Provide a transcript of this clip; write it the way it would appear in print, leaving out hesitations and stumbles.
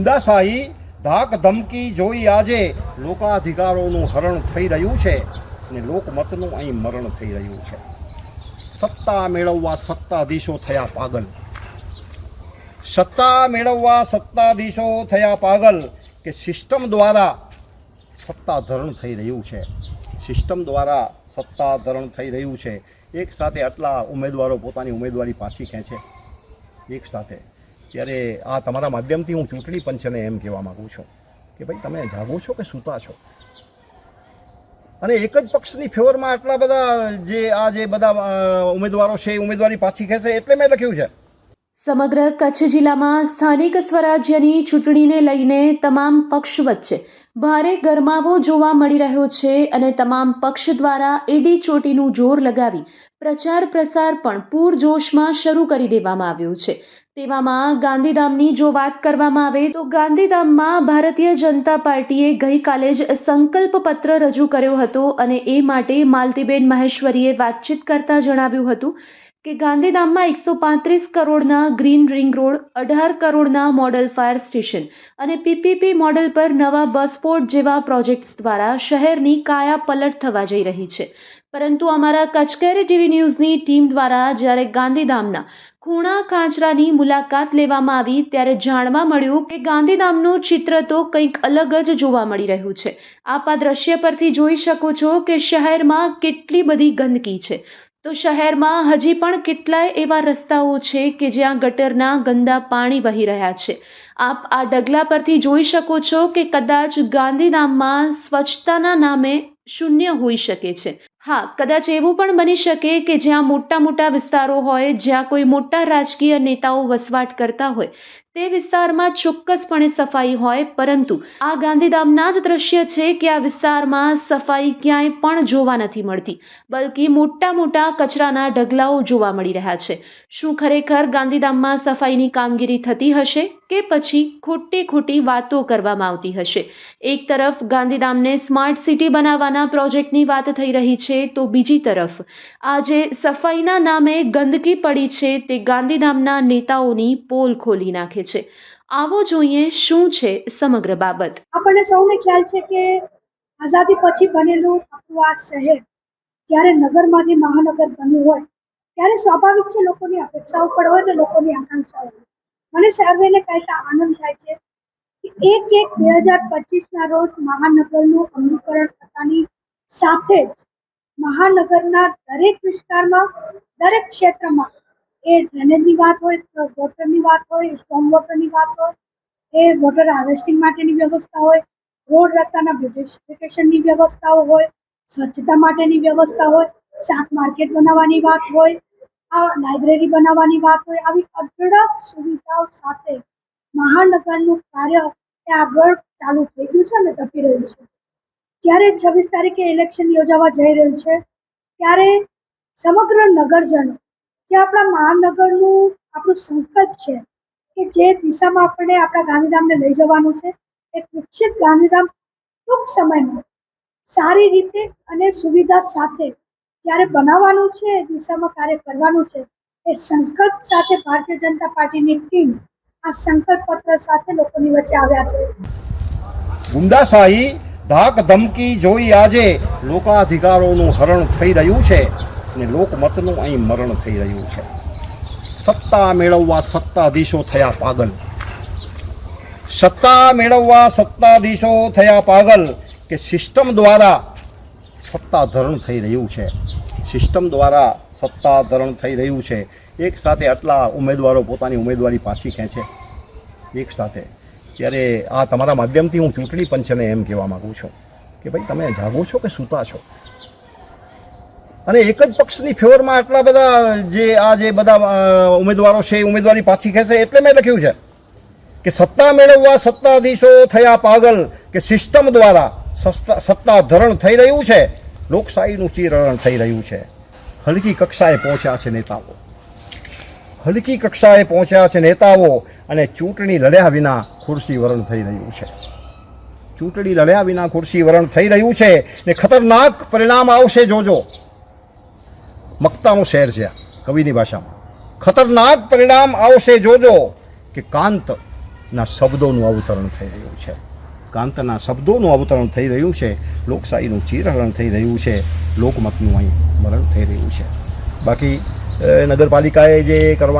ગુંડાશાહી ધાક ધમકી જોઈ આજે લોકાધિકારોનું હરણ થઈ રહ્યું છે અને લોકમતનું અહીં મરણ થઈ રહ્યું છે. સત્તા મેળવવા સત્તાધીશો થયા પાગલ. સત્તા મેળવવા સત્તાધીશો થયા પાગલ કે સિસ્ટમ દ્વારા સત્તાધરણ થઈ રહ્યું છે. સિસ્ટમ દ્વારા સત્તાધરણ થઈ રહ્યું છે. એક સાથે આટલા ઉમેદવારો પોતાની ઉમેદવારી પાછી ખેંચે એક સાથે, ત્યારે આ તમારા માધ્યમથી હું ચૂંટણી પંચને એમ કહેવા માગું છું કે ભાઈ તમે જાગો છો કે સૂતા છો? અને એક જ પક્ષની ફેવરમાં આટલા બધા જે બધા ઉમેદવારો છે એ ઉમેદવારી પાછી ખેંચે એટલે મેં લખ્યું છે. સમગ્ર કચ્છ જિલ્લામાં સ્થાનિક સ્વરાજ્યની ચૂંટણીને લઈને તમામ પક્ષ વચ્ચે ભારે ગરમાવો જોવા મળી રહ્યો છે અને તમામ પક્ષ દ્વારા એડી ચોટીનું જોર લગાવી પ્રચાર પ્રસાર પણ પૂરજોશમાં શરૂ કરી દેવામાં આવ્યો છે. તેવામાં ગાંધીધામની જો વાત કરવામાં આવે તો ગાંધીધામમાં ભારતીય જનતા પાર્ટીએ ગઈકાલે જ સંકલ્પ પત્ર રજૂ કર્યો હતો અને એ માટે માલતીબેન મહેશ્વરીએ વાતચીત કરતા જણાવ્યું હતું કે ગાંધીધામમાં 135 કરોડના ગ્રીન રિંગ રોડ, 18 કરોડના મોડલ ફાયર સ્ટેશન અને પીપીપી મોડલ પર નવા બસ પોર્ટ જેવા પ્રોજેક્ટ્સ દ્વારા શહેરની કાયા પલટ થવા જઈ રહી છે. પરંતુ અમારા કચ્છકેરી ટીવી ન્યૂઝની ટીમ દ્વારા જ્યારે ગાંધીધામના ખૂણા ખાંચરાની મુલાકાત લેવામાં આવી ત્યારે જાણવા મળ્યું કે ગાંધીધામનું ચિત્ર તો કંઈક અલગ જ જોવા મળી રહ્યું છે. આપ આ દ્રશ્ય પરથી જોઈ શકો છો કે શહેરમાં કેટલી બધી ગંદકી છે. તો શહેરમાં હજી પણ કેટલાય એવા રસ્તાઓ છે કે જ્યાં ગટરના ગંદા પાણી વહી રહ્યા છે. આપ આ ડગલા પરથી જોઈ શકો છો કે કદાચ ગાંધીધામમાં સ્વચ્છતાના નામે શૂન્ય હોઈ શકે છે. હા, કદાચ એવું પણ બની શકે કે જ્યાં મોટા મોટા વિસ્તારો હોય, જ્યાં કોઈ મોટા રાજકીય નેતાઓ વસવાટ કરતા હોય તે વિસ્તારમાં ચોક્કસપણે સફાઈ હોય, પરંતુ આ ગાંધીધામના જ દ્રશ્ય છે કે આ વિસ્તારમાં સફાઈ ક્યાંય પણ જોવા નથી મળતી, બલ્કિ મોટા મોટા કચરાના ઢગલાઓ જોવા મળી રહ્યા છે. શું ખરેખર ગાંધીધામમાં સફાઈની કામગીરી થતી હશે કે પછી ખોટી વાતો કરવામાં આવતી હશે? એક તરફ ગાંધીધામને સ્માર્ટ સિટી બનાવવાના પ્રોજેક્ટની વાત થઈ રહી છે, તો બીજી તરફ આજે સફાઈના નામે ગંદકી પડી છે તે ગાંધીધામના નેતાઓની પોલ ખોલી નાખે છે. આવો જોઈએ શું છે સમગ્ર બાબત. આપણને સૌને ખ્યાલ છે કે આઝાદી પછી બનેલું આપણું આ શહેર જ્યારે નગરમાંથી મહાનગર બન્યું હોય ત્યારે સ્વાભાવિક છે લોકોની અપેક્ષાઓ પણ હોય ને લોકોની આકાંક્ષાઓ હોય. મને સર્વેને કહેતા આનંદ થાય છે કે 1/1/2025 રોજ મહાનગરનું અમલીકરણ થતાની સાથે જ મહાનગરના દરેક વિસ્તારમાં, દરેક ક્ષેત્રમાં, એ ડ્રેનેજની વાત હોય, વોટરની વાત હોય, સ્ટોમ વોટરની વાત હોય, એ વોટર હાર્વેસ્ટિંગ માટેની વ્યવસ્થા હોય, રોડ રસ્તાના બ્યુટિફિકેશનની વ્યવસ્થાઓ હોય, સ્વચ્છતા માટેની વ્યવસ્થા હોય, શાક માર્કેટ બનાવવાની વાત હોય, આ લાઇબ્રેરી બનાવવાની વાત હોય, આવી અઢળક સુવિધાઓ સાથે મહાનગરનું કાર્ય એ આગળ ચાલુ થઈ ગયું છે અને ટકી રહ્યું છે. જ્યારે 26 તારીખે ઇલેક્શન યોજાવા જઈ રહ્યું છે ત્યારે સમગ્ર નગરજનો જે આપણા મહાનગરનું આપણું સંકલ્પ છે કે જે દિશામાં આપણે આપણા ગાંધીધામને લઈ જવાનું છે, એક વિકસિત ગાંધીધામ ટૂંક સમયમાં સારી રીતે અને સુવિધા સાથે જ્યારે બનાવવાનું છે, એ દિશામાં કાર્ય કરવાનું છે, એ સંકલ્પ સાથે ભારતીય જનતા પાર્ટીની ટીમ આ સંકલ્પ પત્ર સાથે લોકોની વચ્ચે આવ્યા છે. ગુંડાશાહી ધાક ધમકી જોઈ આજે લોકાધિકારોનું હરણ થઈ રહ્યું છે અને લોકમતનું અહીં મરણ થઈ રહ્યું છે. સત્તા મેળવવા સત્તાધીશો થયા પાગલ. સત્તા મેળવવા સત્તાધીશો થયા પાગલ કે સિસ્ટમ દ્વારા સત્તાધરણ થઈ રહ્યું છે. સિસ્ટમ દ્વારા સત્તાધરણ થઈ રહ્યું છે. એક સાથે આટલા ઉમેદવારો પોતાની ઉમેદવારી પાછી ખેંચે એક સાથે, ત્યારે આ તમારા માધ્યમથી હું ચૂંટણી પંચને એમ કહેવા માગું છું કે ભાઈ તમે જાગો છો કે સૂતા છો? અને એક જ પક્ષની ફેવરમાં આટલા બધા જે બધા ઉમેદવારો છે એ ઉમેદવારી પાછી ખેંચે એટલે મેં લખ્યું છે કે સત્તા મેળવવા સત્તાધીશો થયા પાગલ કે સિસ્ટમ દ્વારા સત્તાધરણ થઈ રહ્યું છે, લોકશાહીનું ચીરહરણ થઈ રહ્યું છે. હલકી કક્ષાએ પહોંચ્યા છે નેતાઓ, હલકી કક્ષાએ પહોંચ્યા છે નેતાઓ અને ચૂંટણી લડ્યા વિના ખુરશી વરણ થઈ રહ્યું છે. ચૂંટણી લડ્યા વિના ખુરશી વરણ થઈ રહ્યું છે ને ખતરનાક પરિણામ આવશે જોજો. મક્તાનું શેર છે કવિની ભાષામાં. ખતરનાક પરિણામ આવશે જોજો કે કાંત ના શબ્દોનું અવતરણ થઈ રહ્યું છે, કાંતના શબ્દોનું અવતરણ થઈ રહ્યું છે, લોકશાહીનું ચીરહરણ થઈ રહ્યું છે, લોકમતનું અહીં મરણ થઈ રહ્યું છે. બાકી નગરપાલિકાએ જે કરવાનું